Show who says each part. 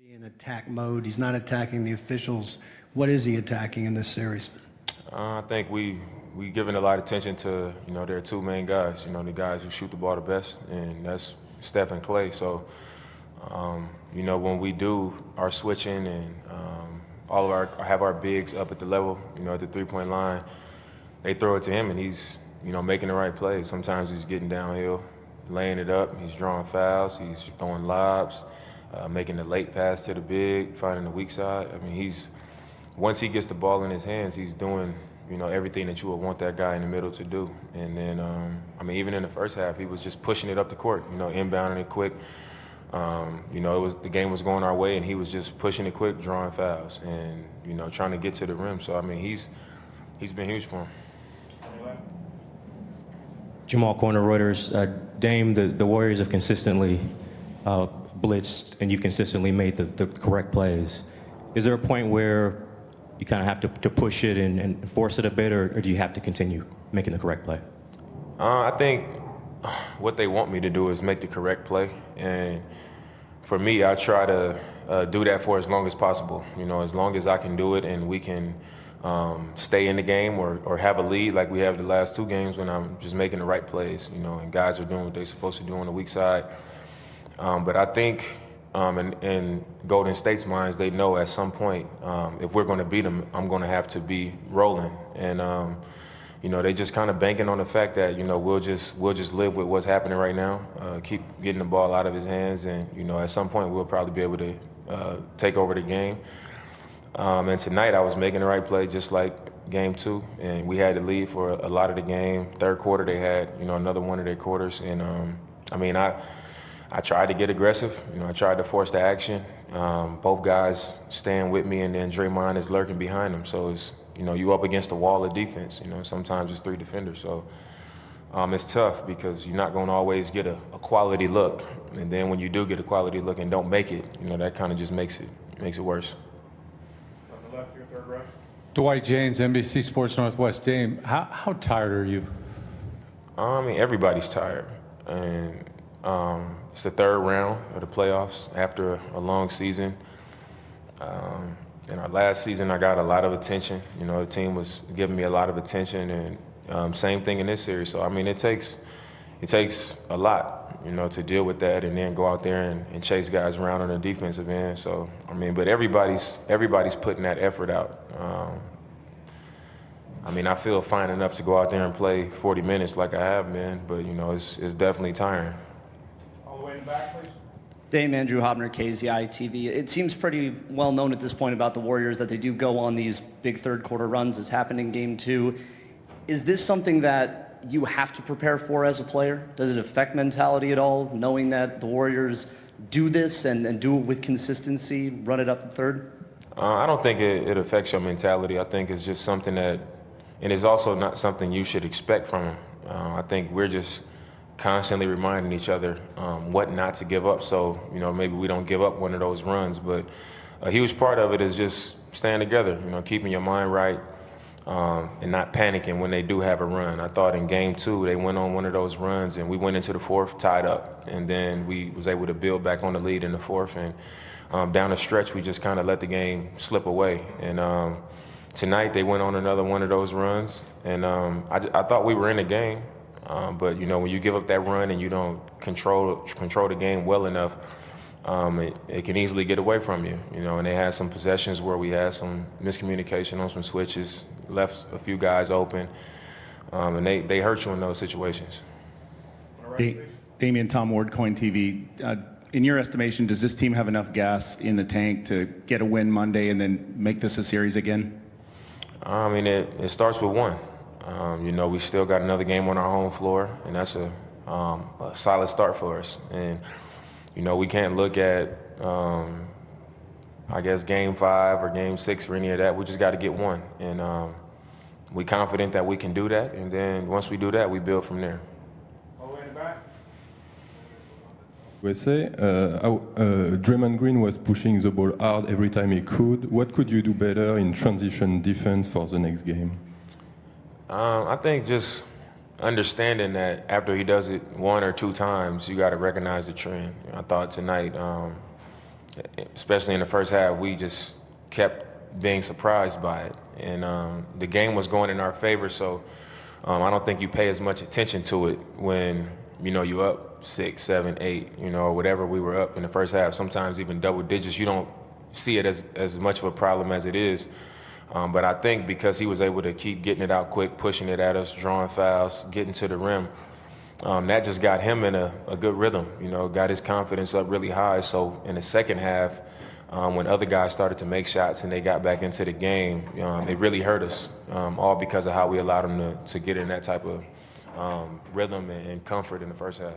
Speaker 1: In attack mode. He's not attacking the officials. What is he attacking in this series?
Speaker 2: I think we giving a lot of attention to, their two main guys, the guys who shoot the ball the best, and that's Steph and Clay. So, when we do our switching and have our bigs up at the level, at the three-point line, they throw it to him and he's, making the right plays. Sometimes he's getting downhill, laying it up, he's drawing fouls, he's throwing lobs, making the late pass to the big, finding the weak side. I mean, once he gets the ball in his hands, he's doing, everything that you would want that guy in the middle to do. And then, even in the first half, he was just pushing it up the court, inbounding it quick. The game was going our way, and he was just pushing it quick, drawing fouls, and trying to get to the rim. So he's been huge for him.
Speaker 3: Jamal Corner, Reuters. Dame, the Warriors have consistently blitzed, and you've consistently made the correct plays. Is there a point where you kind of have to push it and force it a bit, or do you have to continue making the correct play?
Speaker 2: I think what they want me to do is make the correct play, and for me, I try to do that for as long as possible. As long as I can do it and we can stay in the game or have a lead like we have the last two games when I'm just making the right plays, and guys are doing what they're supposed to do on the weak side. But I think in Golden State's minds, they know at some point if we're going to beat them, I'm going to have to be rolling. And they just kind of banking on the fact that we'll just live with what's happening right now, keep getting the ball out of his hands, and at some point we'll probably be able to take over the game. And tonight I was making the right play, just like game two, and we had the lead for a lot of the game. Third quarter they had another one of their quarters, and I tried to get aggressive. I tried to force the action. Both guys stand with me, and then Draymond is lurking behind them. So it's you up against the wall of defense. Sometimes it's three defenders. So it's tough because you're not going to always get a quality look. And then when you do get a quality look and don't make it, that kind of just makes it worse.
Speaker 4: On the left, your third right.
Speaker 5: Dwight James, NBC Sports Northwest. Dame, how tired are you?
Speaker 2: Everybody's tired, and it's the third round of the playoffs after a long season. In our last season, I got a lot of attention. The team was giving me a lot of attention, and same thing in this series. So it takes a lot, to deal with that, and then go out there and chase guys around on the defensive end. So but everybody's putting that effort out. I feel fine enough to go out there and play 40 minutes like I have been, but it's definitely tiring.
Speaker 4: All the way in the back, please.
Speaker 6: Dame, Andrew Hobner, KZI TV. It seems pretty well known at this point about the Warriors that they do go on these big third quarter runs, as happened in game two. Is this something that you have to prepare for as a player? Does it affect mentality at all, knowing that the Warriors do this and do it with consistency, run it up the third?
Speaker 2: I don't think it affects your mentality. I think it's just something that, and it's also not something you should expect from them. I think we're just constantly reminding each other what not to give up. So, maybe we don't give up one of those runs, but a huge part of it is just staying together, keeping your mind right and not panicking when they do have a run. I thought in game two, they went on one of those runs and we went into the fourth tied up, and then we was able to build back on the lead in the fourth, and down the stretch, we just kind of let the game slip away. And tonight they went on another one of those runs, and I thought we were in the game. But when you give up that run and you don't control the game well enough, it can easily get away from you. And they had some possessions where we had some miscommunication on some switches, left a few guys open, and they hurt you in those situations.
Speaker 7: Damian, Tom Ward, Coin TV. In your estimation, does this team have enough gas in the tank to get a win Monday and then make this a series again?
Speaker 2: It starts with one. We still got another game on our home floor, and that's a solid start for us. And, we can't look at, game 5 or game 6 or any of that. We just got to get one. And we're confident that we can do that. And then once we do that, we build from there.
Speaker 4: All the way in the back.
Speaker 8: USA, Draymond Green was pushing the ball hard every time he could. What could you do better in transition defense for the next game?
Speaker 2: I think just understanding that after he does it one or two times, you got to recognize the trend. I thought tonight especially in the first half, we just kept being surprised by it. And the game was going in our favor, so I don't think you pay as much attention to it when, you're up 6, 7, 8, or whatever we were up in the first half, sometimes even double digits. You don't see it as much of a problem as it is. But I think because he was able to keep getting it out quick, pushing it at us, drawing fouls, getting to the rim, that just got him in a good rhythm, got his confidence up really high. So in the second half, when other guys started to make shots and they got back into the game, it really hurt us, all because of how we allowed them to get in that type of rhythm and comfort in the first half.